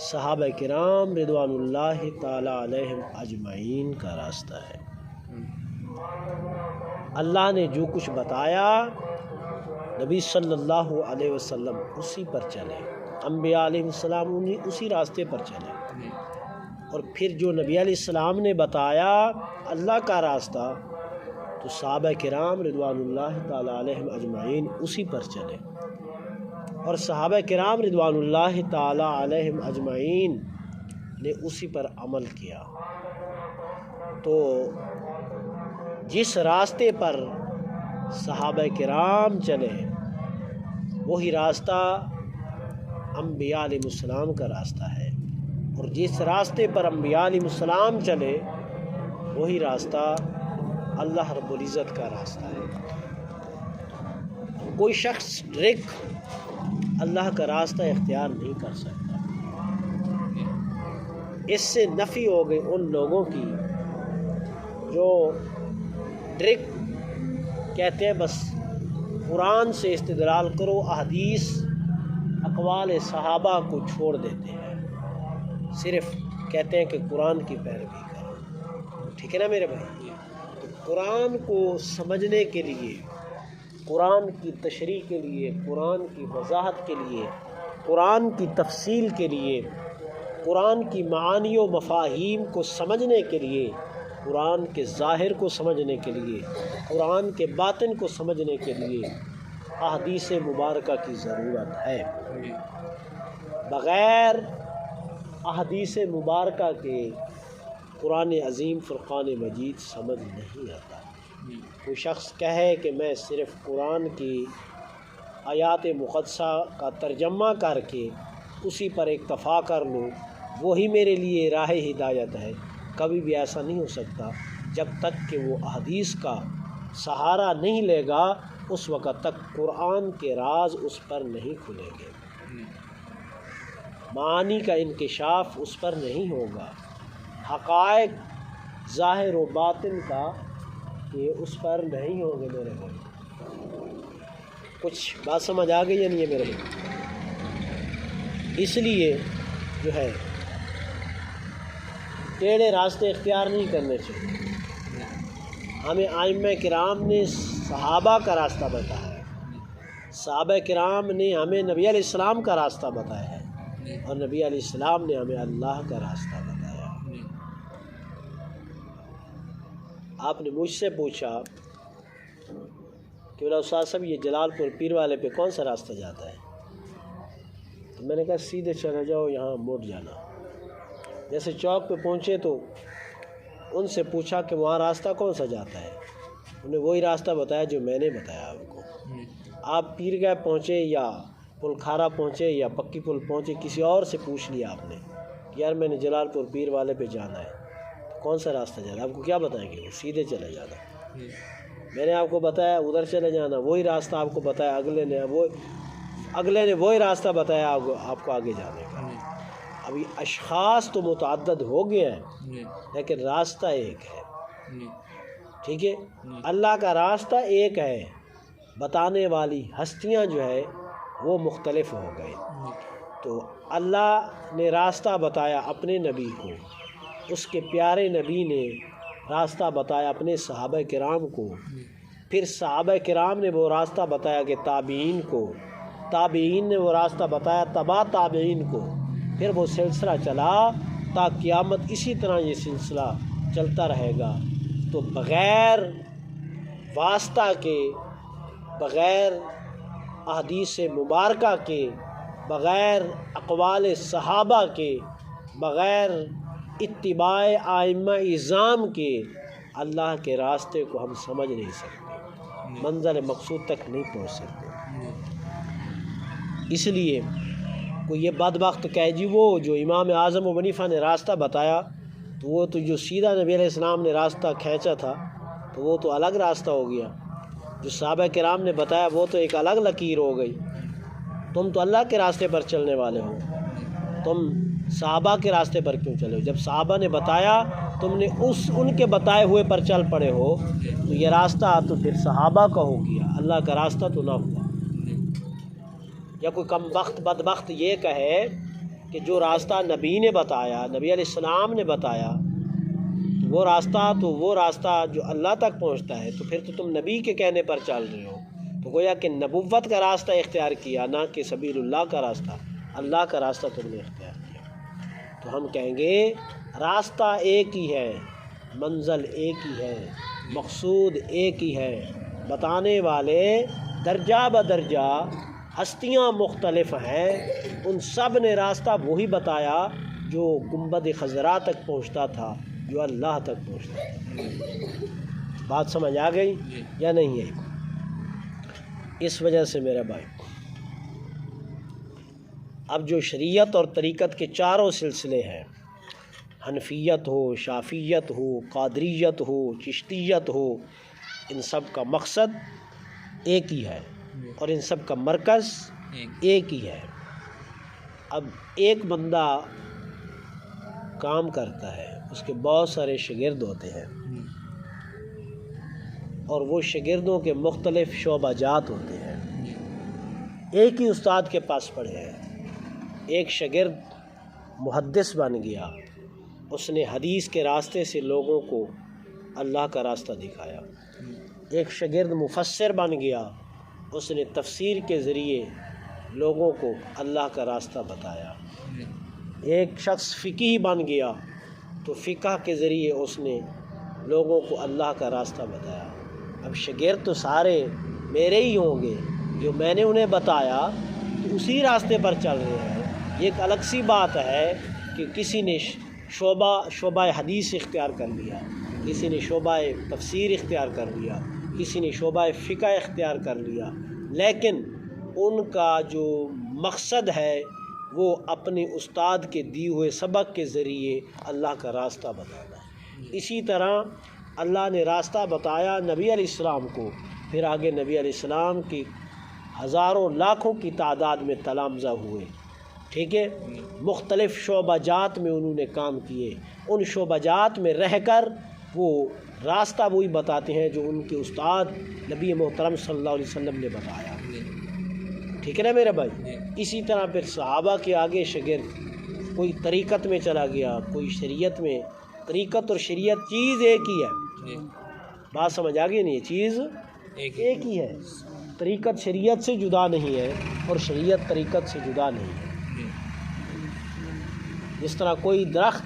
صحابہ کرام رضوان اللہ تعالی علیہم اجمعین کا راستہ ہے۔ اللہ نے جو کچھ بتایا نبی صلی اللہ علیہ وسلم اسی پر چلے، انبیاء علیہ السلام اسی راستے پر چلے، اور پھر جو نبی علیہ السلام نے بتایا اللہ کا راستہ تو صحابہ کرام رضوان اللہ تعالی علیہم اجمعین اسی پر چلے، اور صحابہ کرام رضوان اللہ تعالی علیہم اجمعین نے اسی پر عمل کیا۔ تو جس راستے پر صحابہ کرام چلے وہی راستہ انبیاء علیہ السلام کا راستہ ہے، اور جس راستے پر انبیاء علیہ السلام چلے وہی راستہ اللہ رب العزت کا راستہ ہے۔ کوئی شخص ڈائریکٹ اللہ کا راستہ اختیار نہیں کر سکتا۔ اس سے نفی ہو گئی ان لوگوں کی جو ڈائریکٹ کہتے ہیں بس قرآن سے استدلال کرو، احادیث اقوال صحابہ کو چھوڑ دیتے ہیں، صرف کہتے ہیں کہ قرآن کی پیروی کرو۔ ٹھیک ہے نا میرے بھائی؟ تو قرآن کو سمجھنے کے لیے، قرآن کی تشریح کے لیے، قرآن کی وضاحت کے لیے، قرآن کی تفصیل کے لیے، قرآن کی معانی و مفاہیم کو سمجھنے کے لیے، قرآن کے ظاہر کو سمجھنے کے لیے، قرآن کے باطن کو سمجھنے کے لیے احادیث مبارکہ کی ضرورت ہے۔ بغیر احادیث مبارکہ کے قرآن عظیم فرقان مجید سمجھ نہیں آتا۔ کوئی شخص کہے کہ میں صرف قرآن کی آیات مقدسہ کا ترجمہ کر کے اسی پر اکتفا کر لوں، وہی میرے لیے راہ ہدایت ہے، کبھی بھی ایسا نہیں ہو سکتا۔ جب تک کہ وہ احادیث کا سہارا نہیں لے گا اس وقت تک قرآن کے راز اس پر نہیں کھلیں گے، معانی کا انکشاف اس پر نہیں ہوگا، حقائق ظاہر و باطن کا یہ اس پر نہیں ہوں گے۔ میرے بھائی کچھ بات سمجھ آ گئی یا نہیں ہے میرے بھائی؟ اس لیے جو ہے ٹیڑھے راستے اختیار نہیں کرنے چاہیے۔ ہمیں ائمہ کرام نے صحابہ کا راستہ بتایا، صحابہ کرام نے ہمیں نبی علیہ السلام کا راستہ بتایا ہے، اور نبی علیہ السلام نے ہمیں اللہ کا راستہ بتایا۔ آپ نے مجھ سے پوچھا کہ استاد صاحب یہ جلال پور پیر والے پہ کون سا راستہ جاتا ہے؟ تو میں نے کہا سیدھے چلے جاؤ، یہاں موڑ جانا۔ جیسے چوک پہ پہنچے تو ان سے پوچھا کہ وہاں راستہ کون سا جاتا ہے، انہیں وہی راستہ بتایا جو میں نے بتایا آپ کو۔ آپ پیر گئے پہنچے یا پل کھارا پہنچے یا پکی پل پہنچے، کسی اور سے پوچھ لیا آپ نے کہ یار میں نے جلال پور پیر والے پہ جانا ہے، کون سا راستہ جانا ہے؟ آپ کو کیا بتائیں گے؟ وہ سیدھے چلے جانا۔ میں نے آپ کو بتایا ادھر چلے جانا، وہی راستہ آپ کو بتایا اگلے نے وہی راستہ بتایا آپ کو آگے جانے کا۔ ابھی اشخاص تو متعدد ہو گئے ہیں لیکن راستہ ایک ہے۔ ٹھیک ہے، اللہ کا راستہ ایک ہے، بتانے والی ہستیاں جو ہے وہ مختلف ہو گئے۔ تو اللہ نے راستہ بتایا اپنے نبی کو، اس کے پیارے نبی نے راستہ بتایا اپنے صحابہ کرام کو، پھر صحابہ کرام نے وہ راستہ بتایا کہ تابعین کو، تابعین نے وہ راستہ بتایا تبع تابعین کو، پھر وہ سلسلہ چلا تا قیامت اسی طرح یہ سلسلہ چلتا رہے گا۔ تو بغیر واسطہ کے، بغیر احادیث مبارکہ کے، بغیر اقوال صحابہ کے، بغیر اتباع ائمہ اعظام کے اللہ کے راستے کو ہم سمجھ نہیں سکتے، منزل مقصود تک نہیں پہنچ سکتے۔ اس لیے کوئی یہ بدبخت کہے جی وہ جو امام اعظم ابو حنیفہ نے راستہ بتایا تو وہ تو جو سیدھا نبی علیہ السلام نے راستہ کھینچا تھا تو وہ تو الگ راستہ ہو گیا، جو صحابہ کرام نے بتایا وہ تو ایک الگ لکیر ہو گئی۔ تم تو اللہ کے راستے پر چلنے والے ہو، تم صحابہ کے راستے پر کیوں چلے ہو؟ جب صحابہ نے بتایا تم نے ان کے بتائے ہوئے پر چل پڑے ہو تو یہ راستہ تو پھر صحابہ کا ہو گیا، اللہ کا راستہ تو نہ ہوا۔ یا کوئی کم بخت بدبخت یہ کہے کہ جو راستہ نبی نے بتایا، نبی علیہ السلام نے بتایا، وہ راستہ جو اللہ تک پہنچتا ہے، تو پھر تو تم نبی کے کہنے پر چل رہے ہو، تو گویا کہ نبوت کا راستہ اختیار کیا، نہ کہ سبیل اللہ کا راستہ، اللہ کا راستہ تم نے اختیار کیا۔ تو ہم کہیں گے راستہ ایک ہی ہے، منزل ایک ہی ہے، مقصود ایک ہی ہے، بتانے والے درجہ بدرجہ ہستیاں مختلف ہیں، ان سب نے راستہ وہی بتایا جو گنبد خضرا تک پہنچتا تھا، جو اللہ تک پہنچتا تھا۔ بات سمجھ آ گئی یا نہیں ہے؟ اس وجہ سے میرے بھائی، اب جو شریعت اور طریقت کے چاروں سلسلے ہیں، حنفیت ہو، شافعیت ہو، قادریت ہو، چشتیت ہو، ان سب کا مقصد ایک ہی ہے اور ان سب کا مرکز ایک ہی ہے۔ اب ایک بندہ کام کرتا ہے، اس کے بہت سارے شاگرد ہوتے ہیں، اور وہ شاگردوں کے مختلف شعبہ جات ہوتے ہیں۔ ایک ہی استاد کے پاس پڑھے ہیں، ایک شاگرد محدث بن گیا، اس نے حدیث کے راستے سے لوگوں کو اللہ کا راستہ دکھایا۔ ایک شاگرد مفسر بن گیا، اس نے تفسیر کے ذریعے لوگوں کو اللہ کا راستہ بتایا۔ ایک شخص فقیہ بن گیا تو فقہ کے ذریعے اس نے لوگوں کو اللہ کا راستہ بتایا۔ اب شاگرد تو سارے میرے ہی ہوں گے، جو میں نے انہیں بتایا تو اسی راستے پر چل رہے ہیں۔ یہ ایک الگ سی بات ہے کہ کسی نے شعبہ حدیث اختیار کر لیا، کسی نے شعبہ تفسیر اختیار کر لیا، کسی نے شعبہ فقہ اختیار کر لیا، لیکن ان کا جو مقصد ہے وہ اپنے استاد کے دیے ہوئے سبق کے ذریعے اللہ کا راستہ بتانا ہے۔ اسی طرح اللہ نے راستہ بتایا نبی علیہ السلام کو، پھر آگے نبی علیہ السلام کی ہزاروں لاکھوں کی تعداد میں تلامذہ ہوئے، ٹھیک ہے، مختلف شعبہ جات میں انہوں نے کام کیے، ان شعبہ جات میں رہ کر وہ راستہ وہی بتاتے ہیں جو ان کے استاد نبی محترم صلی اللہ علیہ وسلم نے بتایا، ٹھیک ہے نا میرے بھائی۔ اسی طرح پھر صحابہ کے آگے شاگرد، کوئی طریقت میں چلا گیا، کوئی شریعت میں۔ طریقت اور شریعت چیز ایک ہی ہے، بات سمجھ آ گئی نہیں؟ یہ چیز ایک ہی ہے، طریقت شریعت سے جدا نہیں ہے اور شریعت طریقت سے جدا نہیں ہے۔ جس طرح کوئی درخت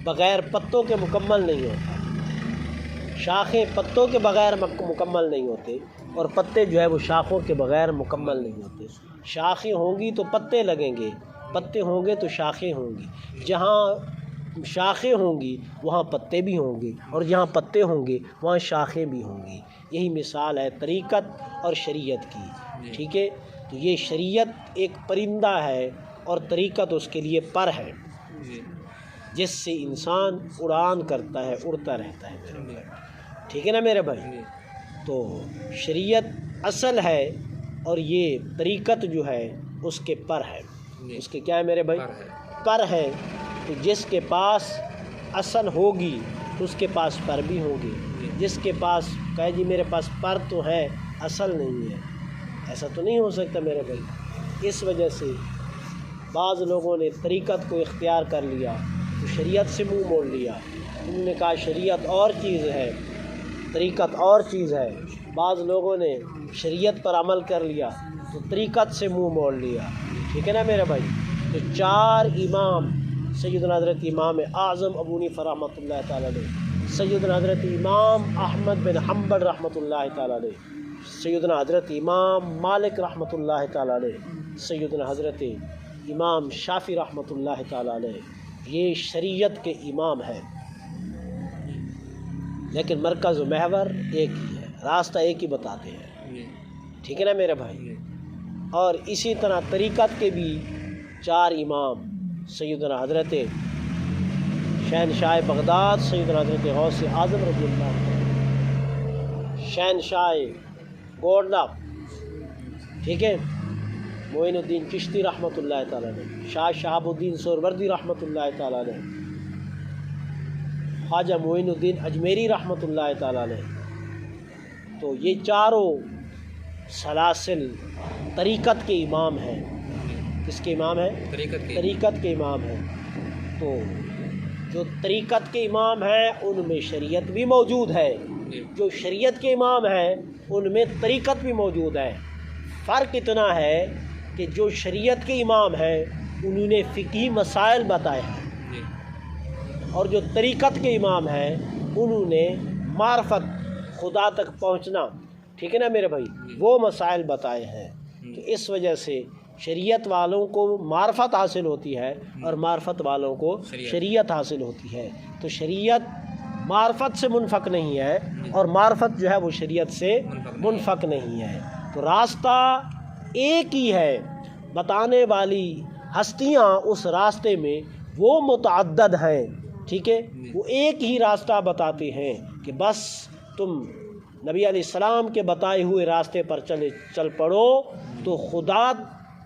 بغیر پتوں کے مکمل نہیں ہوتا، شاخیں پتوں کے بغیر مکمل نہیں ہوتے، اور پتے جو ہے وہ شاخوں کے بغیر مکمل نہیں ہوتے۔ شاخیں ہوں گی تو پتے لگیں گے، پتے ہوں گے تو شاخیں ہوں گی۔ جہاں شاخیں ہوں گی وہاں پتے بھی ہوں گے، اور جہاں پتے ہوں گے وہاں شاخیں بھی ہوں گی۔ یہی مثال ہے طریقت اور شریعت کی، ٹھیک ہے۔ تو یہ شریعت ایک پرندہ ہے اور طریقت اس کے لیے پر ہے، جس سے انسان اڑان کرتا ہے، اڑتا رہتا ہے میرے بھائی، ٹھیک ہے نا میرے بھائی۔ تو شریعت اصل ہے اور یہ طریقت جو ہے اس کے پر ہے، اس کے کیا ہے میرے بھائی؟ پر ہے۔ تو جس کے پاس اصل ہوگی اس کے پاس پر بھی ہوگی، جس کے پاس کہے جی میرے پاس پر تو ہے اصل نہیں ہے، ایسا تو نہیں ہو سکتا میرے بھائی۔ اس وجہ سے بعض لوگوں نے طریقت کو اختیار کر لیا تو شریعت سے منہ موڑ لیا، انہوں نے کہا شریعت اور چیز ہے، طریقت اور چیز ہے۔ بعض لوگوں نے شریعت پر عمل کر لیا تو طریقت سے منہ موڑ لیا، ٹھیک ہے نا میرے بھائی۔ تو چار امام، سیدنا حضرت امام اعظم ابو حنیفہ رحمۃ اللہ تعالیٰ علیہ، سیدنا حضرت امام احمد بن حنبل رحمۃ اللہ تعالیٰ علیہ، سیدنا حضرت امام مالک رحمۃ اللہ تعالیٰ علیہ، سیدنا حضرت امام شافعی رحمۃ اللہ تعالیٰ علیہ، یہ شریعت کے امام ہیں، لیکن مرکز و محور ایک ہی ہے، راستہ ایک ہی بتاتے ہیں، ٹھیک ہے نا میرے بھائی۔ اور اسی طرح طریقت کے بھی چار امام، سیدنا حضرت شہنشاہ بغداد سیدنا حضرت غوث اعظم رضی اللہ عنہ، شہنشاہ گورڈا، ٹھیک ہے، معین الدین چشتی رحمۃ اللہ تعالیٰ علیہ، شاہ شہاب الدین سہروردی رحمۃ اللہ تعالیٰ علیہ، خواجہ معین الدین اجمیری رحمۃ اللہ تعالیٰ علیہ۔ تو یہ چاروں سلاسل طریقت کے امام ہیں، کس کے امام ہیں؟ طریقت کے امام ہیں۔ تو جو طریقت کے امام ہیں ان میں شریعت بھی موجود ہے، جو شریعت کے امام ہیں ان میں طریقت بھی موجود ہے۔ فرق اتنا ہے کہ جو شریعت کے امام ہیں انہوں نے فقہی مسائل بتائے ہیں، اور جو طریقت کے امام ہیں انہوں نے معرفت، خدا تک پہنچنا، ٹھیک ہے نا میرے بھائی، وہ مسائل بتائے ہیں۔ تو اس وجہ سے شریعت والوں کو معرفت حاصل ہوتی ہے اور معرفت والوں کو شریعت حاصل ہوتی ہے۔ تو شریعت معرفت سے منفک نہیں ہے اور معرفت جو ہے وہ شریعت سے منفک نہیں ہے۔ تو راستہ ایک ہی ہے، بتانے والی ہستیاں اس راستے میں وہ متعدد ہیں، ٹھیک ہے، وہ ایک ہی راستہ بتاتے ہیں کہ بس تم نبی علیہ السلام کے بتائے ہوئے راستے پر چل پڑو تو خدا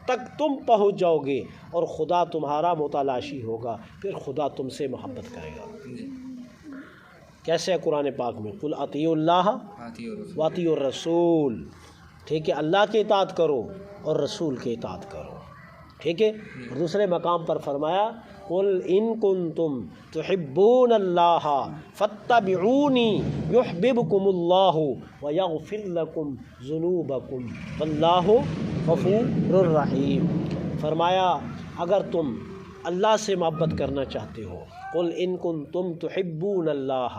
تک تم پہنچ جاؤ گے اور خدا تمہارا متلاشی ہوگا، پھر خدا تم سے محبت کرے گا۔ کیسے ہے قرآن پاک میں؟ قل اطیعوا اللہ واطیعوا الرسول، ٹھیک ہے، اللہ کی اطاعت کرو اور رسول کی اطاعت کرو، ٹھیک ہے۔ اور دوسرے مقام پر فرمایا قل ان کنتم تحبون اللہ فاتبعونی یحببکم اللہ ویغفر لکم ذنوبکم واللہ غفور رحیم۔ فرمایا اگر تم اللہ سے محبت کرنا چاہتے ہو، قل ان کنتم تحبون اللہ،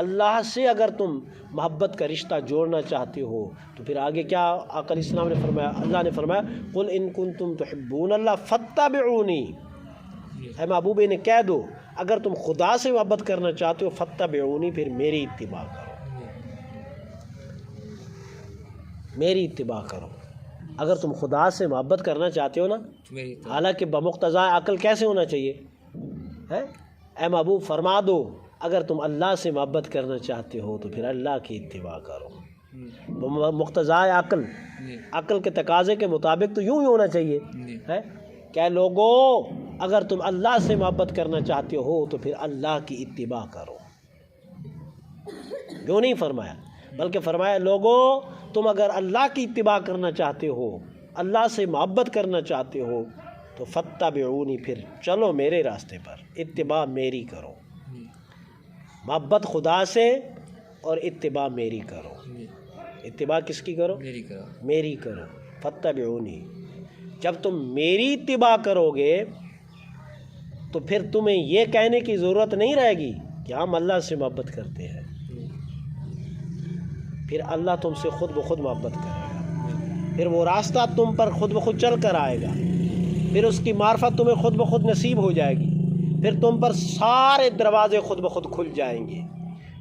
اللہ سے اگر تم محبت کا رشتہ جوڑنا چاہتے ہو تو پھر آگے کیا آقا علیہ السلام نے فرمایا؟ اللہ نے فرمایا قل ان کنتم تحبون اللہ فاتبعونی، اے محبوب انہیں کہہ دو اگر تم خدا سے محبت کرنا چاہتے ہو فاتبعونی، پھر میری اتباع کرو، میری اتباع کرو۔ اگر تم خدا سے محبت کرنا چاہتے ہو نا، حالانکہ بمقتضیٰ عقل کیسے ہونا چاہیے ہے؟ اے محبوب فرما دو اگر تم اللہ سے محبت کرنا چاہتے ہو تو پھر اللہ کی اتباع کرو۔ مقتضیٰ عقل، عقل کے تقاضے کے مطابق تو یوں ہی ہونا چاہیے ہے کہ لوگوں اگر تم اللہ سے محبت کرنا چاہتے ہو تو پھر اللہ کی اتباع کرو۔ یوں نہیں فرمایا، بلکہ فرمایا لوگوں تم اگر اللہ کی اتباع کرنا چاہتے ہو، اللہ سے محبت کرنا چاہتے ہو تو فاتبعونی، پھر چلو میرے راستے پر، اتباع میری کرو۔ محبت خدا سے اور اتباع میری کرو۔ اتباع کس کی کرو؟ میری کرو۔ فاتبعونی، جب تم میری اتباع کرو گے تو پھر تمہیں یہ کہنے کی ضرورت نہیں رہے گی کہ ہم اللہ سے محبت کرتے ہیں، پھر اللہ تم سے خود بخود محبت کرے گا، پھر وہ راستہ تم پر خود بخود چل کر آئے گا، پھر اس کی معرفت تمہیں خود بخود نصیب ہو جائے گی، پھر تم پر سارے دروازے خود بخود کھل جائیں گے،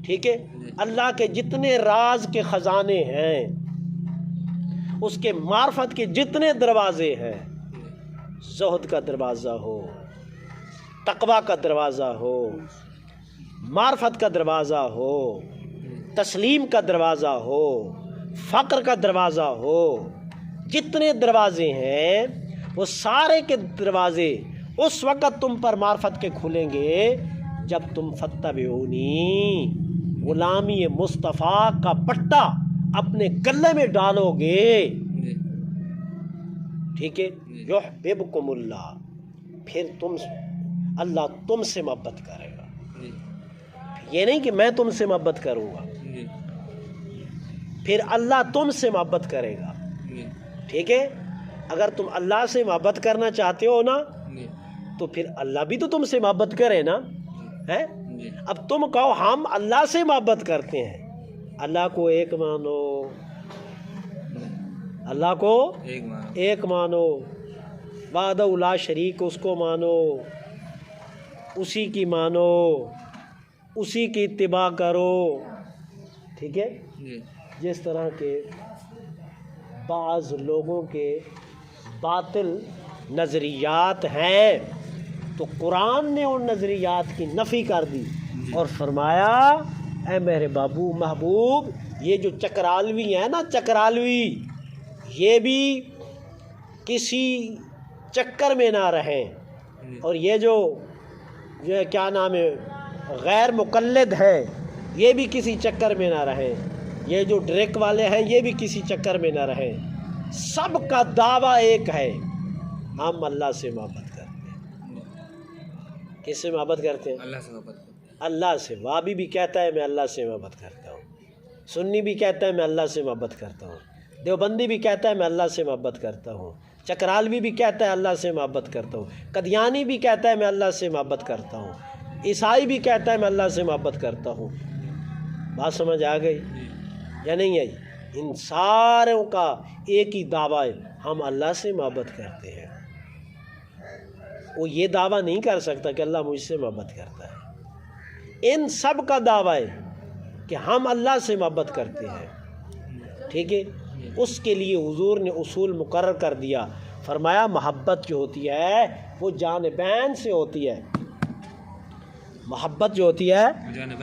ٹھیک ہے۔ اللہ کے جتنے راز کے خزانے ہیں، اس کے معرفت کے جتنے دروازے ہیں، زہد کا دروازہ ہو، تقویٰ کا دروازہ ہو، معرفت کا دروازہ ہو، تسلیم کا دروازہ ہو، فقر کا دروازہ ہو، جتنے دروازے ہیں وہ سارے کے دروازے اس وقت تم پر معرفت کے کھلیں گے جب تم فاتبعونی، غلامی مصطفیٰ کا پٹا اپنے گلے میں ڈالو گے، ٹھیک ہے۔ یحببکم اللہ، پھر اللہ تم سے محبت کرے گا، یہ نہیں کہ میں تم سے محبت کروں گا، پھر اللہ تم سے محبت کرے گا، ٹھیک ہے۔ اگر تم اللہ سے محبت کرنا چاہتے ہو نا تو پھر اللہ بھی تو تم سے محبت کرے نا، ہے۔ اب تم کہو ہم اللہ سے محبت کرتے ہیں، اللہ کو ایک مانو، اللہ کو ایک مانو، وحدہ لا شریک اس کو مانو، اسی کی مانو، اسی کی اتباع کرو، ٹھیک ہے۔ جس طرح کے بعض لوگوں کے باطل نظریات ہیں تو قرآن نے ان نظریات کی نفی کر دی اور فرمایا اے میرے بابو محبوب، یہ جو چکرالوی ہیں نا، چکرالوی، یہ بھی کسی چکر میں نہ رہیں، اور یہ جو کیا نام ہے غیر مقلد ہے یہ بھی کسی چکر میں نہ رہیں، یہ جو ڈریک والے ہیں یہ بھی کسی چکر میں نہ رہیں، سب کا دعویٰ ایک ہے، ہم اللہ سے محبت کرتے ہیں۔ کس سے محبت کرتے ہیں؟ اللہ سے محبت کرتے ہیں۔ اللہ سے۔ وابی بھی کہتا ہے میں اللہ سے محبت کرتا ہوں، سنی بھی کہتا ہے میں اللہ سے محبت کرتا ہوں، دیوبندی بھی کہتا ہے میں اللہ سے محبت کرتا ہوں، چکرالوی بھی کہتا ہے اللہ سے محبت کرتا ہوں، قدیانی بھی کہتا ہے میں اللہ سے محبت کرتا ہوں، عیسائی بھی کہتا ہے میں اللہ سے محبت کرتا ہوں۔ بات سمجھ آ گئی یا نہیں آئی؟ ان ساروں کا ایک ہی دعویٰ ہے، ہم اللہ سے محبت کرتے ہیں۔ وہ یہ دعویٰ نہیں کر سکتا کہ اللہ مجھ سے محبت کرتا ہے۔ ان سب کا دعویٰ ہے کہ ہم اللہ سے محبت کرتے ہیں، ٹھیک ہے؟ اس کے لیے حضور نے اصول مقرر کر دیا، فرمایا محبت جو ہوتی ہے وہ جانبین سے ہوتی ہے۔ محبت جو ہوتی ہے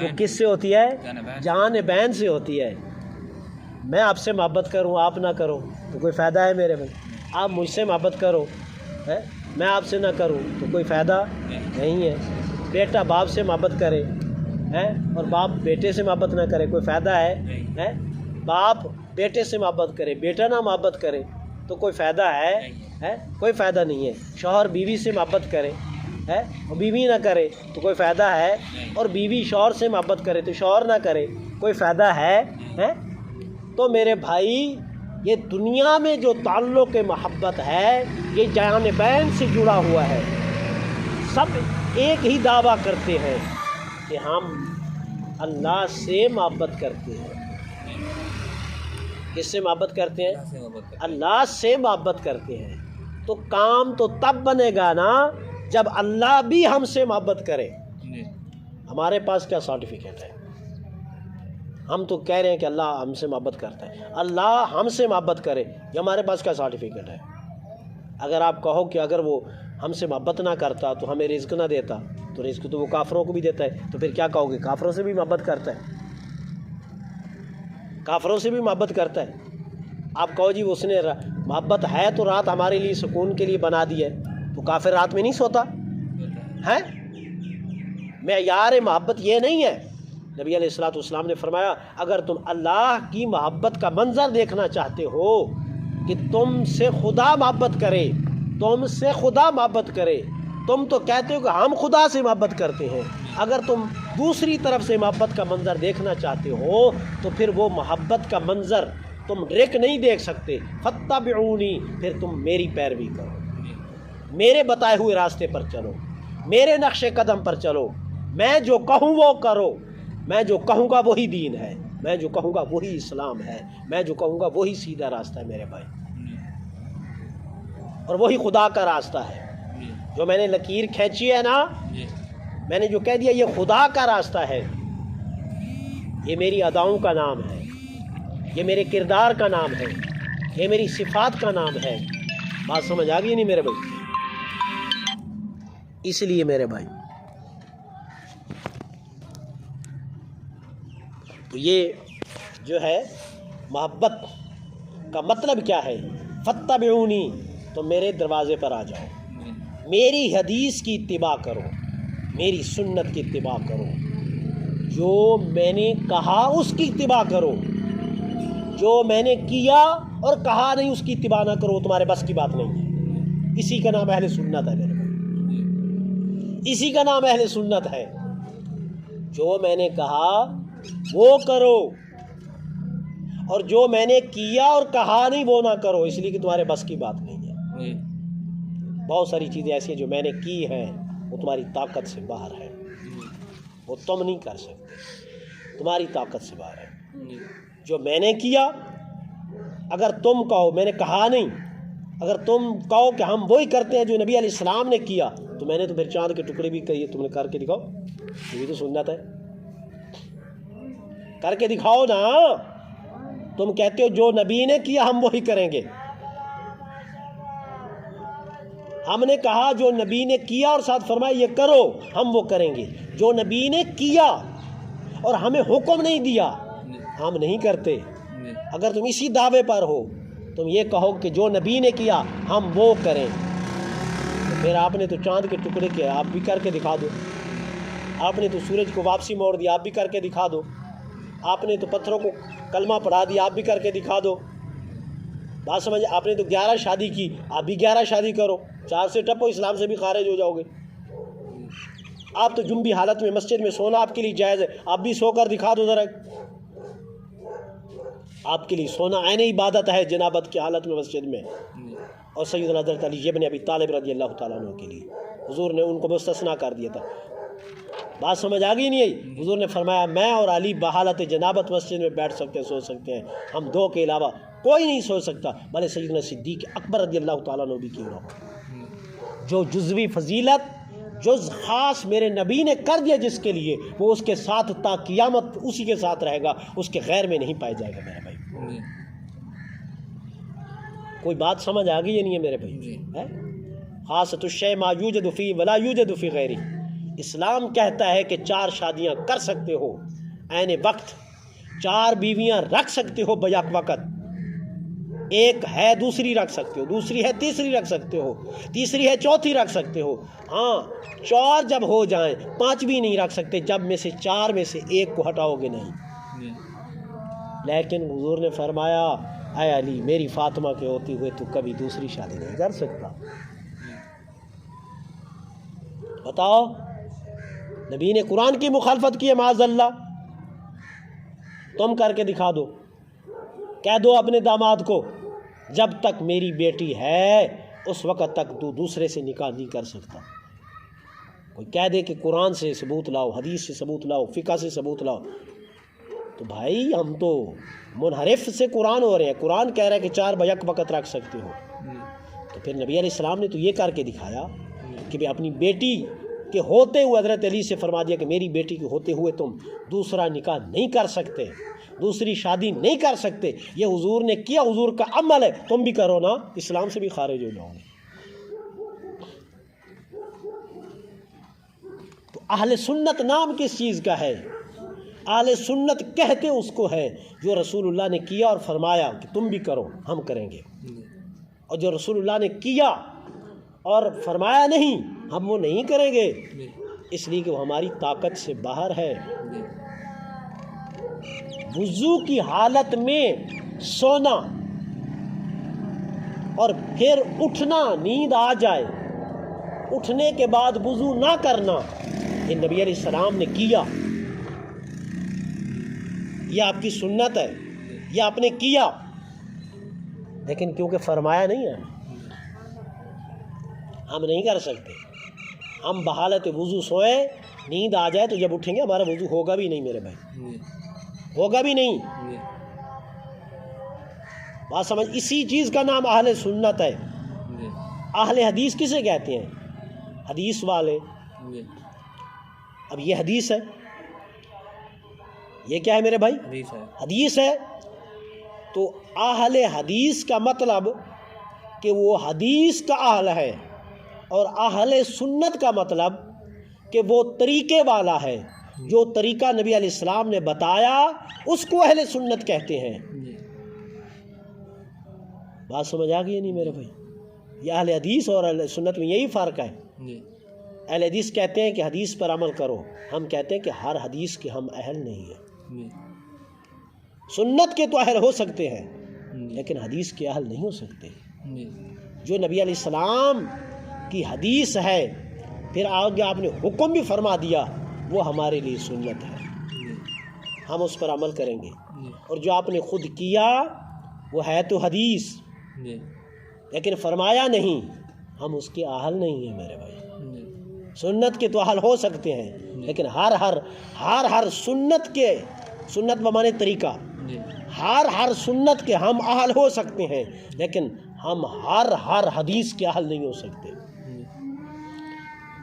وہ کس سے ہوتی ہے؟ جانبین سے ہوتی ہے۔ میں آپ سے محبت کروں آپ نہ کرو تو کوئی فائدہ ہے میرے بھائی؟ آپ مجھ سے محبت کرو میں آپ سے نہ کروں تو کوئی فائدہ نہیں ہے۔ بیٹا باپ سے محبت کرے اور باپ بیٹے سے محبت نہ کرے کوئی فائدہ ہے؟ باپ بیٹے سے محبت کرے بیٹا نہ محبت کرے تو کوئی فائدہ ہے؟ کوئی فائدہ نہیں ہے۔ شوہر بیوی سے محبت کرے اور بیوی نہ کرے تو کوئی فائدہ ہے؟ اور بیوی شوہر سے محبت کرے تو شوہر نہ کرے کوئی فائدہ ہے؟ تو میرے بھائی یہ دنیا میں جو تعلق محبت ہے یہ جانبین سے جڑا ہوا ہے۔ سب ایک ہی دعویٰ کرتے ہیں کہ ہم اللہ سے محبت کرتے ہیں۔ کس سے محبت کرتے ہیں؟ اللہ سے محبت کرتے ہیں۔ تو کام تو تب بنے گا نا جب اللہ بھی ہم سے محبت کرے۔ ہمارے پاس کیا سرٹیفکیٹ ہے؟ ہم تو کہہ رہے ہیں کہ اللہ ہم سے محبت کرتا ہے، اللہ ہم سے محبت کرے، یہ ہمارے پاس کیا سرٹیفکیٹ ہے؟ اگر آپ کہو کہ اگر وہ ہم سے محبت نہ کرتا تو ہمیں رزق نہ دیتا، تو رزق تو وہ کافروں کو بھی دیتا ہے، تو پھر کیا کہو گے؟ کافروں سے بھی محبت کرتا ہے، کافروں سے بھی محبت کرتا ہے۔ آپ کہو جی اس نے محبت ہے تو رات ہمارے لیے سکون کے لیے بنا دی ہے، تو کافر رات میں نہیں سوتا ہے؟ معیار محبت یہ نہیں ہے۔ نبی علیہ السلام نے فرمایا اگر تم اللہ کی محبت کا منظر دیکھنا چاہتے ہو کہ تم سے خدا محبت کرے، تم سے خدا محبت کرے، تم تو کہتے ہو کہ ہم خدا سے محبت کرتے ہیں، اگر تم دوسری طرف سے محبت کا منظر دیکھنا چاہتے ہو تو پھر وہ محبت کا منظر تم ڈائریکٹ نہیں دیکھ سکتے۔ فاتبعونی، پھر تم میری پیروی کرو، میرے بتائے ہوئے راستے پر چلو، میرے نقش قدم پر چلو، میں جو کہوں وہ کرو، میں جو کہوں گا وہی دین ہے، میں جو کہوں گا وہی اسلام ہے، میں جو کہوں گا وہی سیدھا راستہ ہے میرے بھائی، اور وہی خدا کا راستہ ہے۔ جو میں نے لکیر کھینچی ہے نا، میں نے جو کہہ دیا یہ خدا کا راستہ ہے، یہ میری اداؤں کا نام ہے، یہ میرے کردار کا نام ہے، یہ میری صفات کا نام ہے۔ بات سمجھ آ گئی نہیں میرے بھائی؟ اس لیے میرے بھائی تو یہ جو ہے محبت کا مطلب کیا ہے؟ فاتبعونی، تو میرے دروازے پر آ جاؤ، میری حدیث کی اتباع کرو، میری سنت کی اتباع کرو، جو میں نے کہا اس کی اتباع کرو، جو میں نے کیا اور کہا نہیں اس کی اتباع نہ کرو، تمہارے بس کی بات نہیں ہے۔ اسی کا نام اہل سنت ہے میرے بھائی، اسی کا نام اہل سنت ہے۔ جو میں نے کہا وہ کرو، اور جو میں نے کیا اور کہا نہیں وہ نہ کرو، اس لیے کہ تمہارے بس کی بات نہیں ہے۔ بہت ساری چیزیں ایسی ہیں جو میں نے کی ہیں وہ تمہاری طاقت سے باہر ہے، وہ تم نہیں کر سکتے، تمہاری طاقت سے باہر ہے۔ جو میں نے کیا، اگر تم کہو میں نے کہا نہیں، اگر تم کہو کہ ہم وہی کرتے ہیں جو نبی علیہ السلام نے کیا، تو میں نے تو پھر چاند کے ٹکڑے بھی کہیے، تم نے کر کے دکھاؤ، یہ بھی تو سنت ہے، کر کے دکھاؤ نا۔ تم کہتے ہو جو نبی نے کیا ہم وہی کریں گے، ہم نے کہا جو نبی نے کیا اور ساتھ فرمایا یہ کرو، ہم وہ کریں گے۔ جو نبی نے کیا اور ہمیں حکم نہیں دیا ہم نہیں کرتے۔ اگر تم اسی دعوے پر ہو، تم یہ کہو کہ جو نبی نے کیا ہم وہ کریں، تو پھر آپ نے تو چاند کے ٹکڑے کیا، آپ بھی کر کے دکھا دو۔ آپ نے تو سورج کو واپسی موڑ دیا، آپ بھی کر کے دکھا دو۔ آپ نے تو پتھروں کو کلمہ پڑھا دیا، آپ بھی کر کے دکھا دو۔ بات سمجھ، آپ نے تو 11 شادی کی، آپ بھی 11 شادی کرو، 4 سے ٹپو، اسلام سے بھی خارج ہو جاؤ گے۔ آپ تو جنبی حالت میں مسجد میں سونا آپ کے لیے جائز ہے، آپ بھی سو کر دکھا دو ذرا، آپ کے لیے سونا عین عبادت ہے جنابت کی حالت میں مسجد میں۔ اور سیدنا حضرت علی ابن ابی طالب رضی اللہ تعالیٰ عنہ کے لیے حضور نے ان کو مستثنا کر دیا تھا۔ بات سمجھ آ گئی نہیں آئی؟ حضور نے فرمایا میں اور علی بحالت جنابت مسجد میں بیٹھ سکتے ہیں، سو سکتے ہیں، ہم دو کے علاوہ کوئی نہیں سو سکتا، بھلے سیدنا صدیق اکبر رضی اللہ تعالیٰ عنہ بھی کیوں نہ ہو۔ جو جزوی فضیلت جز خاص میرے نبی نے کر دیا جس کے لیے، وہ اس کے ساتھ تا قیامت اسی کے ساتھ رہے گا، اس کے غیر میں نہیں پایا جائے گا میرے بھائی۔ کوئی بات سمجھ آ گئی یا نہیں ہے میرے بھائی؟ خاصۃ الشیء ما یوجد فی ولا یوجد فی غیرہ۔ اسلام کہتا ہے کہ 4 شادیاں کر سکتے ہو عین وقت، 4 بیویاں رکھ سکتے ہو بیک وقت، ایک ہے دوسری رکھ سکتے ہو، دوسری ہے تیسری رکھ سکتے ہو، تیسری ہے چوتھی رکھ سکتے ہو، ہاں 4 جب ہو جائیں 5ویں نہیں رکھ سکتے جب میں سے 4 میں سے ایک کو ہٹاؤ گے نہیں۔ لیکن حضور نے فرمایا اے علی میری فاطمہ کے ہوتے ہوئے تو کبھی دوسری شادی نہیں کر سکتا۔ بتاؤ، نبی نے قرآن کی مخالفت کی ہے معاذ اللہ، تم کر کے دکھا دو، کہہ دو اپنے داماد کو جب تک میری بیٹی ہے اس وقت تک تو دوسرے سے نکاح نہیں کر سکتا۔ کوئی کہہ دے کہ قرآن سے ثبوت لاؤ، حدیث سے ثبوت لاؤ، فقہ سے ثبوت لاؤ، تو بھائی ہم تو منحرف سے قرآن ہو رہے ہیں۔ قرآن کہہ رہا ہے کہ 4 بیک وقت رکھ سکتے ہو، تو پھر نبی علیہ السلام نے تو یہ کر کے دکھایا کہ بھی اپنی بیٹی کے ہوتے ہوئے حضرت علی سے فرما دیا کہ میری بیٹی کے ہوتے ہوئے تم دوسرا نکاح نہیں کر سکتے، دوسری شادی نہیں کر سکتے۔ یہ حضور نے کیا، حضور کا عمل ہے، تم بھی کرو نا، اسلام سے بھی خارج ہو جاؤ گے۔ تو اہل سنت نام کس چیز کا ہے؟ اہل سنت کہتے اس کو ہے جو رسول اللہ نے کیا اور فرمایا کہ تم بھی کرو، ہم کریں گے، اور جو رسول اللہ نے کیا اور فرمایا نہیں ہم وہ نہیں کریں گے، اس لیے کہ وہ ہماری طاقت سے باہر ہے۔ وضو کی حالت میں سونا اور پھر اٹھنا، نیند آ جائے، اٹھنے کے بعد وضو نہ کرنا، یہ نبی علیہ السلام نے کیا، یہ آپ کی سنت ہے، یہ آپ نے کیا، لیکن کیونکہ فرمایا نہیں ہے ہم نہیں کر سکتے۔ ہم بحالت وضو سوئے، نیند آ جائے تو جب اٹھیں گے ہمارا وضو ہوگا بھی نہیں میرے بھائی، ہوگا بھی نہیں۔ بات سمجھ، اسی چیز کا نام اہل سنت ہے۔ اہل حدیث کسے کہتے ہیں؟ حدیث والے۔ اب یہ حدیث ہے، یہ کیا ہے میرے بھائی؟ حدیث ہے۔ تو اہل حدیث کا مطلب کہ وہ حدیث کا اہل ہے، اور اہل سنت کا مطلب کہ وہ طریقے والا ہے، جو طریقہ نبی علیہ السلام نے بتایا اس کو اہل سنت کہتے ہیں۔ بات سمجھ آ گئی نہیں میرے بھائی؟ یہ اہل حدیث اور اہل سنت میں یہی فرق ہے۔ اہل حدیث کہتے ہیں کہ حدیث پر عمل کرو، ہم کہتے ہیں کہ ہر حدیث کے ہم اہل نہیں ہیں۔ سنت کے تو اہل ہو سکتے ہیں لیکن حدیث کے اہل نہیں ہو سکتے۔ جو نبی علیہ السلام کی حدیث ہے پھر آگے آپ نے حکم بھی فرما دیا، وہ ہمارے لیے سنت ہے، ہم اس پر عمل کریں گے۔ اور جو آپ نے خود کیا وہ ہے تو حدیث لیکن فرمایا نہیں، ہم اس کے اہل نہیں ہیں میرے بھائی۔ سنت کے تو اہل ہو سکتے ہیں لیکن ہر سنت کے، سنت بمانے طریقہ، ہر سنت کے ہم اہل ہو سکتے ہیں لیکن ہم ہر حدیث کے اہل نہیں ہو سکتے۔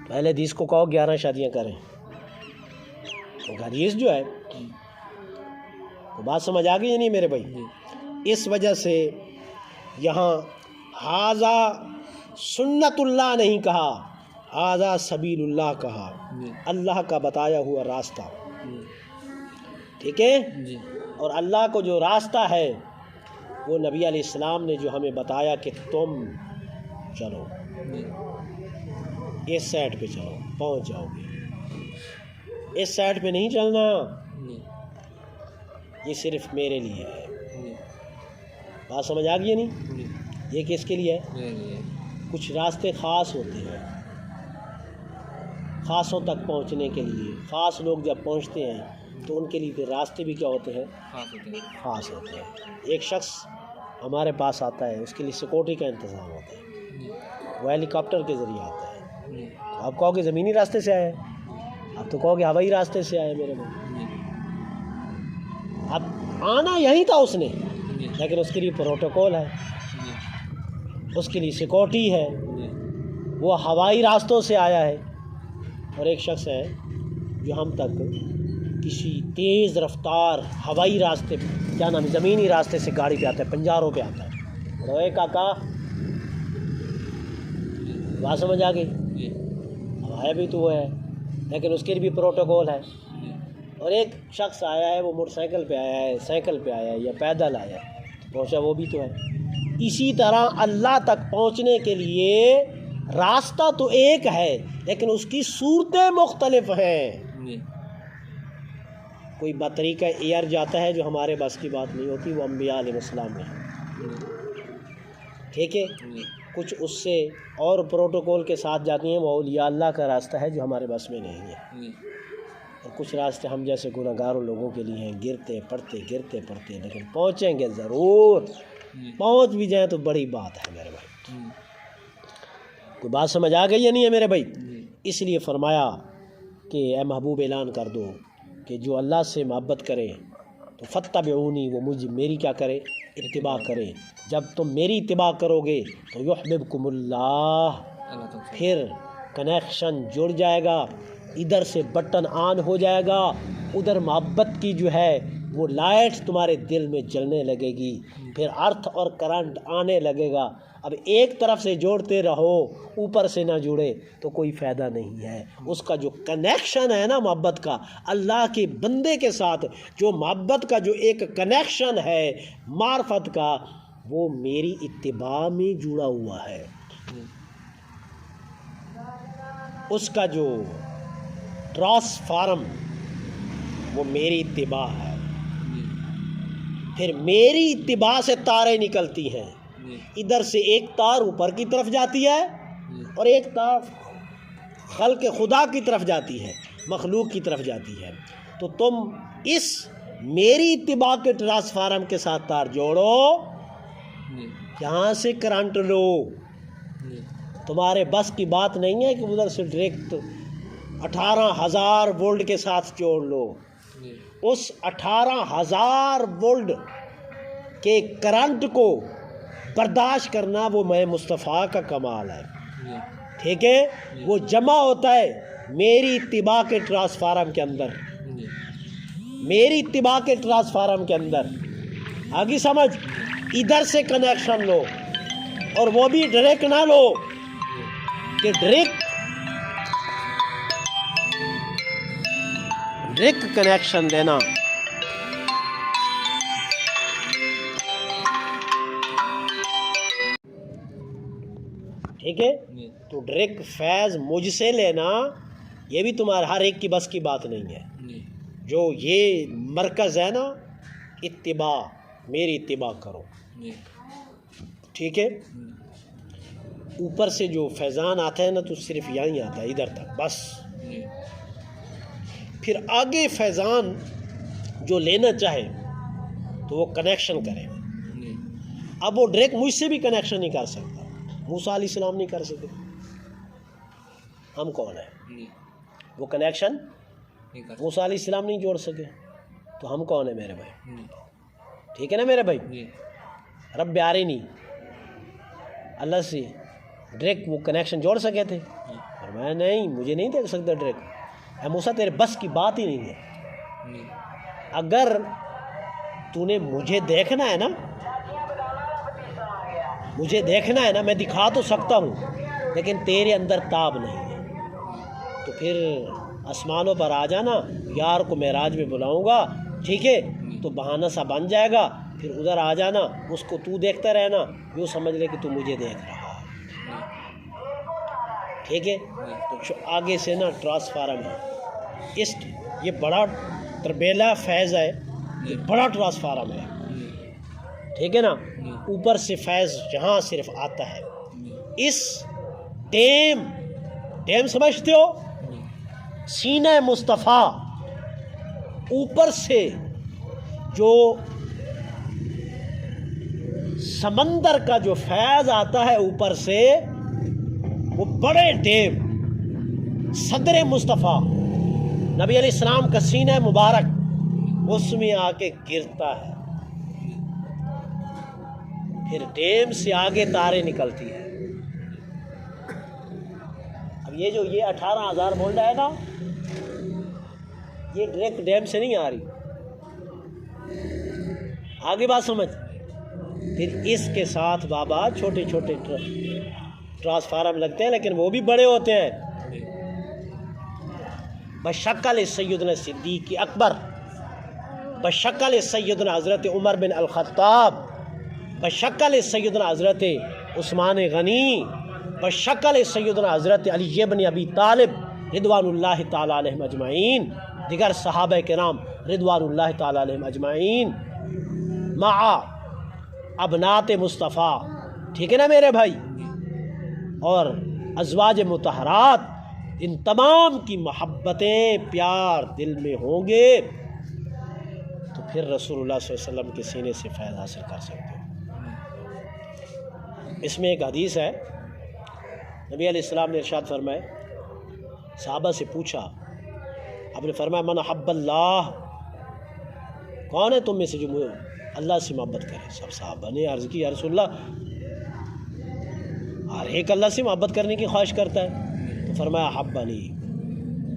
پہلے حدیث کو کہو 11 شادیاں کریں، حدیث جو ہے، تو بات سمجھ آ گئی یا نہیں میرے بھائی؟ اس وجہ سے یہاں ھذا سنت اللہ نہیں کہا، ھذا سبیل اللہ کہا، اللہ کا بتایا ہوا راستہ، ٹھیک ہے؟ اور اللہ کو جو راستہ ہے وہ نبی علیہ السلام نے جو ہمیں بتایا کہ تم چلو اس سائڈ پہ چلو پہنچ جاؤ گے، اس سائڈ پہ نہیں چلنا، یہ صرف میرے لیے ہے۔ بات سمجھ آ گئی ہے نہیں؟ جی یہ کس کے لیے ہے؟ جی کچھ راستے خاص ہوتے ہیں خاصوں تک پہنچنے کے لیے، خاص لوگ جب پہنچتے ہیں تو ان کے لیے پھر راستے بھی کیا ہوتے ہیں؟ خاص ہوتے ہیں. خاص ہوتے ہیں. ایک شخص ہمارے پاس آتا ہے، اس کے لیے سیکورٹی کا انتظام ہوتا ہے، جی وہ ہیلی کاپٹر کے ذریعے آتا ہے. جی آپ کہو کہ زمینی راستے سے آئے، آپ تو کہو کہ ہوائی راستے سے آئے میرے بھائی. جی اب آنا یہی تھا اس نے، جی لیکن اس کے لیے پروٹوکول ہے، جی اس کے لیے سیکورٹی ہے، جی وہ ہوائی راستوں سے آیا ہے. اور ایک شخص ہے جو ہم تک کسی تیز رفتار ہوائی راستے کیا نام ہے زمینی راستے سے گاڑی پہ آتا ہے، پنجاروں پہ آتا ہے. روئے کاکا بات سمجھ آ گئی؟ جی اب ہے بھی تو وہ ہے، لیکن اس کے لیے بھی پروٹوکول ہے. جی اور ایک شخص آیا ہے، وہ موٹر سائیکل پہ آیا ہے، سائیکل پہ آیا ہے یا پیدل آیا ہے، پہنچا وہ بھی تو ہے. اسی طرح اللہ تک پہنچنے کے لیے راستہ تو ایک ہے لیکن اس کی صورتیں مختلف ہیں. جی کوئی بطریقہ ایئر جاتا ہے جو ہمارے بس کی بات نہیں ہوتی، وہ انبیاء علیہ السلام میں ہے، ٹھیک ہے. جی کچھ اس سے اور پروٹوکول کے ساتھ جاتی ہیں، وہ اولیاء اللہ کا راستہ ہے جو ہمارے بس میں نہیں ہے. جی اور کچھ راستے ہم جیسے گناہ گاروں لوگوں کے لیے ہیں، گرتے پڑتے لیکن پہنچیں گے ضرور. پہنچ بھی جائیں تو بڑی بات ہے میرے بھائی. کوئی بات سمجھ آ گئی یا نہیں ہے میرے بھائی؟ اس لیے فرمایا کہ اے محبوب اعلان کر دو کہ جو اللہ سے محبت کرے تو فتبعونی، وہ میری کیا کرے؟ اتباع کرے. جب تم میری اتباع کرو گے تو یحببکم اللہ، اللہ تعالیٰ. پھر کنیکشن جڑ جائے گا، ادھر سے بٹن آن ہو جائے گا، ادھر محبت کی جو ہے وہ لائٹ تمہارے دل میں جلنے لگے گی، پھر ارتھ اور کرنٹ آنے لگے گا. اب ایک طرف سے جوڑتے رہو، اوپر سے نہ جڑے تو کوئی فائدہ نہیں ہے. اس کا جو کنیکشن ہے نا محبت کا، اللہ کے بندے کے ساتھ جو محبت کا جو ایک کنیکشن ہے معرفت کا، وہ میری اتباع میں جڑا ہوا ہے. اس کا جو ٹرانسفارم وہ میری اتباع ہے. پھر میری اتباع سے تاریں نکلتی ہیں، ادھر سے ایک تار اوپر کی طرف جاتی ہے اور ایک تار خلق خدا کی طرف جاتی ہے، مخلوق کی طرف جاتی ہے. تو تم اس میری اتباع کے ٹرانسفارم کے ساتھ تار جوڑو، یہاں سے کرنٹ لو. تمہارے بس کی بات نہیں ہے کہ ادھر سے ڈائریکٹ 18,000 وولٹ کے ساتھ جوڑ لو. اس 18,000 وولٹ کے کرنٹ کو برداشت کرنا وہ میں مصطفیٰ کا کمال ہے، ٹھیک ہے. وہ جمع ہوتا ہے میری اتباع کے ٹرانسفارم کے اندر، میری اتباع کے ٹرانسفارم کے اندر. آگے سمجھ؟ ادھر سے کنیکشن لو، اور وہ بھی ڈائریکٹ نہ لو کہ ڈائریکٹ کنیکشن دینا. ٹھیک ہے. تو ڈائریکٹ فیض مجھ سے لینا یہ بھی تمہارے ہر ایک کی بس کی بات نہیں ہے. جو یہ مرکز ہے نا، اتباع، میری اتباع کرو، ٹھیک ہے. اوپر سے جو فیضان آتا ہے نا تو صرف یہیں آتا ہے، ادھر تک بس. پھر آگے فیضان جو لینا چاہے تو وہ کنیکشن کرے. اب وہ ڈائریکٹ مجھ سے بھی کنیکشن نہیں کر سکتا، موسیٰ علیہ السلام نہیں کر سکے. ہم کون ہیں؟ وہ کنیکشن موسیٰ علیہ السلام نہیں جوڑ سکے تو ہم کون ہیں میرے بھائی؟ ٹھیک ہے نا میرے بھائی؟ رب آرینی، اللہ سے ڈائریکٹ وہ کنیکشن جوڑ سکے تھے، اور میں نہیں، مجھے نہیں دیکھ سکتا ڈائریکٹ. اے موسیٰ تیرے بس کی بات ہی نہیں ہے. اگر تو نے مجھے دیکھنا ہے نا، مجھے دیکھنا ہے نا، میں دکھا تو سکتا ہوں لیکن تیرے اندر تاب نہیں ہے، تو پھر آسمانوں پر آ جانا، یار کو معراج میں بلاؤں گا، ٹھیک ہے. تو بہانہ سا بن جائے گا، پھر ادھر آ جانا، اس کو تو دیکھتا رہنا، یوں سمجھ لے کہ تو مجھے دیکھ رہا ہے، ٹھیک ہے. تو آگے سے نا ٹرانسفارم ہے، یہ بڑا تربیلا فیض ہے، یہ بڑا ٹرانسفارم ہے، ٹھیک ہے نا. اوپر سے فیض جہاں صرف آتا ہے، اس ڈیم سمجھتے ہو، سینہ مصطفیٰ، اوپر سے جو سمندر کا جو فیض آتا ہے اوپر سے، وہ بڑے ڈیم صدر مصطفیٰ نبی علیہ السلام کا سینہ مبارک، اس میں آ کے گرتا ہے، پھر ڈیم سے آگے تارے نکلتی ہے۔ اب یہ 18,000 بول رہا ہے نا، یہ ڈائریکٹ ڈیم سے نہیں آ رہی، آگے بات سمجھ۔ پھر اس کے ساتھ بابا چھوٹے چھوٹے ٹرانسفارم لگتے ہیں، لیکن وہ بھی بڑے ہوتے ہیں۔ بشکل سیدنا صدیق اکبر، بشکل سیدنا حضرت عمر بن الخطاب، بشکل سیدنا حضرت عثمان غنی، بشکل سیدنا حضرت علی بن ابی طالب رضوان اللہ تعالیٰ علیہم اجمعین، دیگر صحابہ کرام رضوان اللہ تعالیٰ علیہم اجمعین، مع ابنات مصطفیٰ، ٹھیک ہے نا میرے بھائی، اور ازواج مطہرات، ان تمام کی محبتیں پیار دل میں ہوں گے تو پھر رسول اللہ صلی اللہ علیہ وسلم کے سینے سے فیض حاصل کر سکتے ہو۔ اس میں ایک حدیث ہے، نبی علیہ السلام نے ارشاد فرمائے، صحابہ سے پوچھا، آپ نے فرمایا من حب اللہ، کون ہے تم میں سے جو اللہ سے محبت کرے؟ سب صحابہ نے عرض کی یا رسول اللہ، ہر ایک اللہ سے محبت کرنے کی خواہش کرتا ہے۔ تو فرمایا حبنی،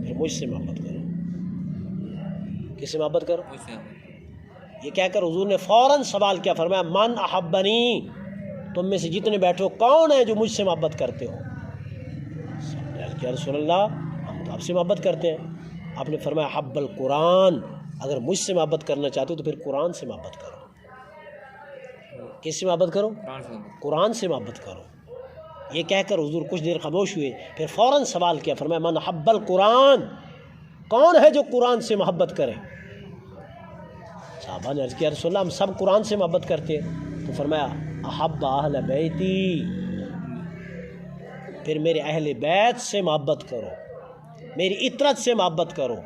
پھر مجھ سے محبت کرو۔ کس سے محبت کرو؟ یہ کہہ کر حضور نے فوراً سوال کیا، فرمایا من احبنی، تم میں سے جتنے بیٹھو کون ہے جو مجھ سے محبت کرتے ہو؟ یا رسول اللہ ہم تو آپ سے محبت کرتے ہیں۔ آپ نے فرمایا حب القرآن، اگر مجھ سے محبت کرنا چاہتے ہو تو پھر قرآن سے محبت کرو۔ کس سے محبت کرو؟ قرآن سے محبت کرو۔ یہ کہہ کر حضور کچھ دیر خاموش ہوئے، پھر فوراً سوال کیا، فرمایا من حب القرآن، کون ہے جو قرآن سے محبت کرے؟ صحابہ نے عرض کیا رسول اللہ ہم سب قرآن سے محبت کرتے ہیں۔ تو فرمایا احب اہل بیتی، پھر میرے اہل بیت سے محبت کرو، میری اطرت سے محبت کرو۔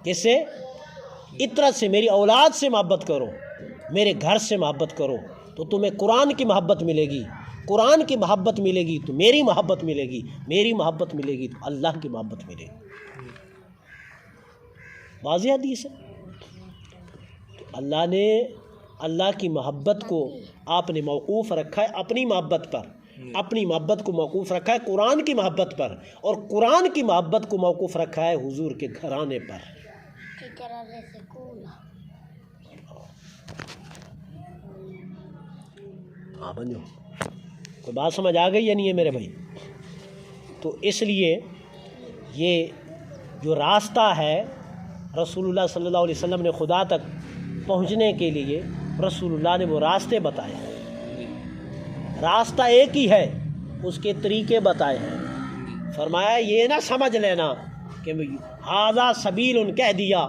کس سے؟ اطرت سے، میری اولاد سے محبت کرو، میرے گھر سے محبت کرو، تو تمہیں قرآن کی محبت ملے گی، قرآن کی محبت ملے گی تو میری محبت ملے گی، میری محبت ملے گی تو اللہ کی محبت ملے گی۔ واضح حدیث ہے۔ تو اللہ نے اللہ کی محبت کو آپ نے موقوف رکھا ہے اپنی محبت پر، اپنی محبت کو موقوف رکھا ہے قرآن کی محبت پر، اور قرآن کی محبت کو موقوف رکھا ہے حضور کے گھرانے پر۔ ہاں بنو، کوئی بات سمجھ آ گئی یا نہیں ہے میرے بھائی؟ تو اس لیے یہ جو راستہ ہے رسول اللہ صلی اللہ علیہ وسلم نے خدا تک پہنچنے کے لیے، رسول اللہ نے وہ راستے بتائے ہیں۔ راستہ ایک ہی ہے، اس کے طریقے بتائے ہیں۔ فرمایا یہ نہ سمجھ لینا کہ ھذا سبیل کہہ دیا،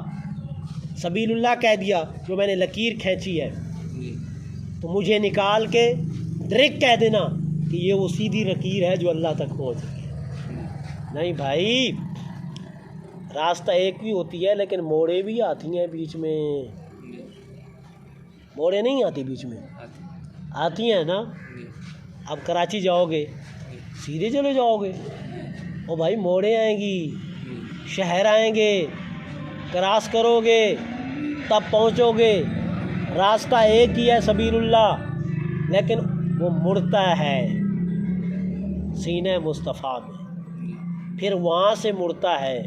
سبیل اللہ کہہ دیا، جو میں نے لکیر کھینچی ہے تو مجھے نکال کے ڈائریکٹ کہہ دینا کہ یہ وہ سیدھی لکیر ہے جو اللہ تک پہنچ گئی۔ نہیں بھائی، راستہ ایک بھی ہوتی ہے لیکن موڑیں بھی آتی ہیں بیچ میں۔ موڑیں نہیں آتی بیچ میں، آتی ہیں نا۔ اب کراچی جاؤ گے سیدھے چلے جاؤ گے، او بھائی موڑیں آئیں گی، شہر آئیں گے، کراس کرو گے تب پہنچو گے۔ راستہ ایک ہی ہے سبیل اللہ، لیکن وہ مڑتا ہے سینہ مصطفیٰ میں، پھر وہاں سے مڑتا ہے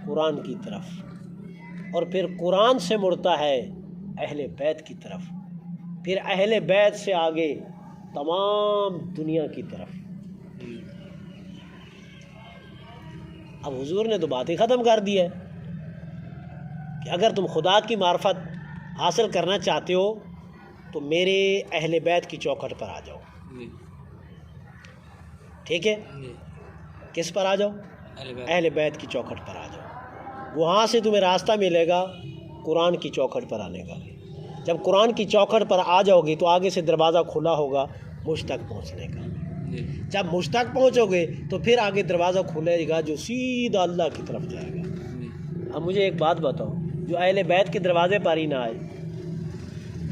قرآن کی طرف، اور پھر قرآن سے مڑتا ہے اہل بیت کی طرف، پھر اہل بیت سے آگے تمام دنیا کی طرف۔ اب حضور نے تو بات ہی ختم کر دی ہے کہ اگر تم خدا کی معرفت حاصل کرنا چاہتے ہو تو میرے اہل بیت کی چوکھٹ پر آ جاؤ۔ ٹھیک ہے، کس پر آ جاؤ؟ اہل بیت کی چوکھٹ پر آ جاؤ، وہاں سے تمہیں راستہ ملے گا قرآن کی چوکھٹ پر آنے کا۔ جب قرآن کی چوکھٹ پر آ جاؤ گے تو آگے سے دروازہ کھلا ہوگا مجھ تک پہنچنے کا. جب مجھ تک پہنچو گے تو پھر آگے دروازہ کھلے گا جو سیدھا اللہ کی طرف جائے گا. اب مجھے ایک بات بتاؤ، جو اہل بیت کے دروازے پر ہی نہ آئے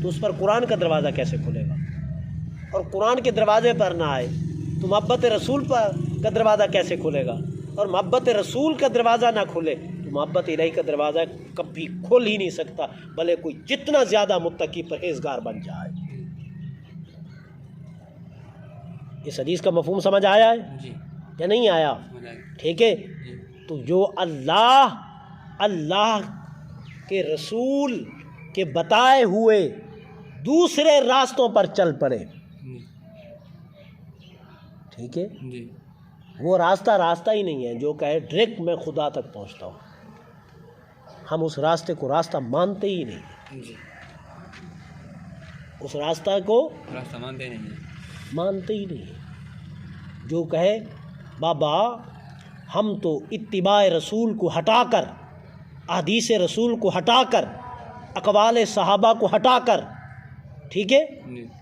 تو اس پر قرآن کا دروازہ کیسے کھلے گا؟ اور قرآن کے دروازے پر نہ آئے تو محبت رسول پر کا دروازہ کیسے کھلے گا؟ اور محبت رسول کا دروازہ نہ کھلے تو محبت الہی کا دروازہ کبھی کھل ہی نہیں سکتا، بھلے کوئی جتنا زیادہ متقی پرہیزگار بن جائے. اس حدیث کا مفہوم سمجھ آیا ہے یا نہیں آیا؟ ٹھیک ہے. تو جو اللہ کے رسول کے بتائے ہوئے دوسرے راستوں پر چل پڑے، ٹھیک ہے، وہ راستہ ہی نہیں ہے جو کہے ڈائریکٹ میں خدا تک پہنچتا ہوں. ہم اس راستے کو راستہ مانتے ہی نہیں، اس راستہ کو مانتے ہی نہیں. جو کہے بابا ہم تو اتباع رسول کو ہٹا کر، احادیث رسول کو ہٹا کر، اقوال صحابہ کو ہٹا کر، ٹھیک ہے،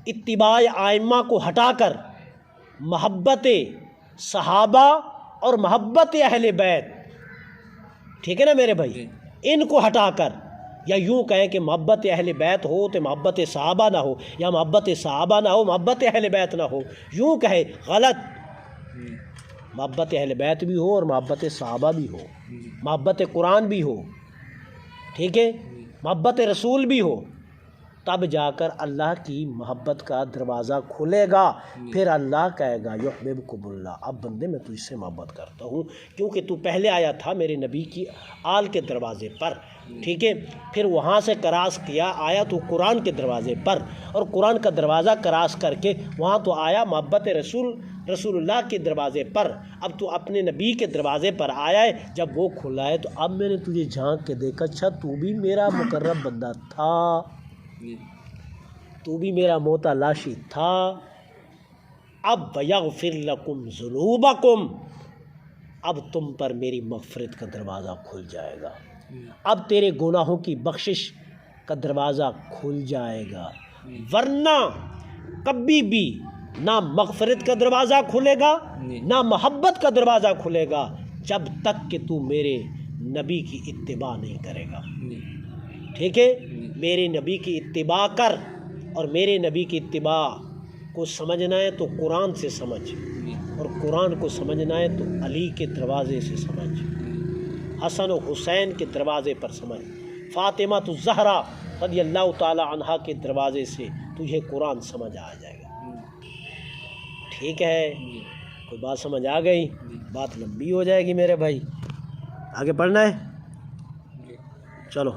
اتباع ائمہ کو ہٹا کر، محبت صحابہ اور محبت اہل بیت، ٹھیک ہے نا میرے بھائی، ان کو ہٹا کر، یا یوں کہیں کہ محبت اہل بیت ہو تو محبت صحابہ نہ ہو، یا محبت صحابہ نہ ہو محبت اہل بیت نہ ہو، یوں کہے غلط. محبت اہل بیت بھی ہو اور محبت صحابہ بھی ہو، محبت قرآن بھی ہو، ٹھیک ہے، محبت رسول بھی ہو، تب جا کر اللہ کی محبت کا دروازہ کھلے گا. پھر اللہ کہے گا یحببکم اللہ، اب بندے میں تجھ سے محبت کرتا ہوں کیونکہ تو پہلے آیا تھا میرے نبی کی آل کے دروازے پر، ٹھیک ہے، پھر وہاں سے کراس کیا آیا تو قرآن کے دروازے پر، اور قرآن کا دروازہ کراس کر کے وہاں تو آیا محبت رسول اللہ کے دروازے پر. اب تو اپنے نبی کے دروازے پر آیا ہے، جب وہ کھلا ہے تو اب میں نے تجھے جھانک کے دیکھا، اچھا تو بھی میرا مقرب بندہ تھا، تو بھی میرا موتا لاشی تھا. اب یغفر لکم ذنوبکم، اب تم پر میری مغفرت کا دروازہ کھل جائے گا، اب تیرے گناہوں کی بخشش کا دروازہ کھل جائے گا. ورنہ کبھی بھی نہ مغفرت کا دروازہ کھلے گا نہ محبت کا دروازہ کھلے گا جب تک کہ تو میرے نبی کی اتباع نہیں کرے گا. ٹھیک ہے، میرے نبی کی اتباع کر، اور میرے نبی کی اتباع کو سمجھنا ہے تو قرآن سے سمجھ، اور قرآن کو سمجھنا ہے تو علی کے دروازے سے سمجھ، حسن و حسین کے دروازے پر سمجھ، فاطمہ الزہرا رضی اللہ تعالی عنہا کے دروازے سے تجھے قرآن سمجھ آ جائے گا. ٹھیک ہے، کوئی بات سمجھ آ گئی؟ بات لمبی ہو جائے گی میرے بھائی، آگے پڑھنا ہے، چلو.